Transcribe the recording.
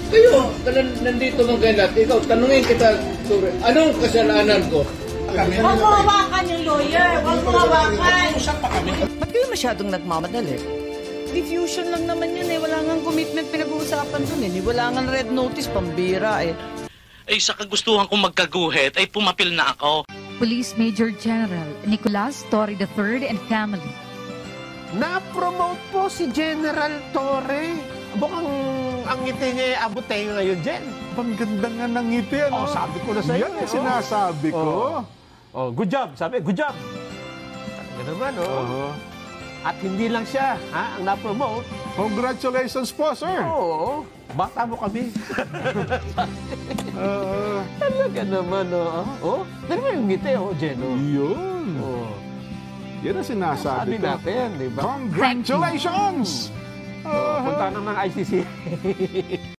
Kayo, nandito mga ganap, ikaw, tanungin kita, sorry, anong kasalanan ko? Huwag mo hawakan yung lawyer. Huwag mo hawakan. Ba't kayo masyadong nagmamadali? Diffusion lang naman yun eh. Wala nga commitment pinag-uusapan dun eh. Wala nga red notice, pambira eh. Ay sa kagustuhan kong magkaguhit ay pumapil na ako. Police Major General Nicolas Torre III and family. Na-promote po si General Torre. Bukang ang ngiti niya abot tayo ngayon, Jen. Ang ganda nga ng ngiti, ano? Oh, sabi ko na sa'yo. Yan ang sinasabi ko. Oh, good job. Sabi, good job. Talaga naman, oh. At hindi lang siya, ha, ang na-promote. Congratulations po, sir. Oo. Bata mo kami. Talaga naman, oh. Oh, talaga yung ngiti, oh, Jen, oh. Yun. Oh. Yan ang sinasabi Sabi ko. natin, di ba? Congratulations! Punta naman ICC.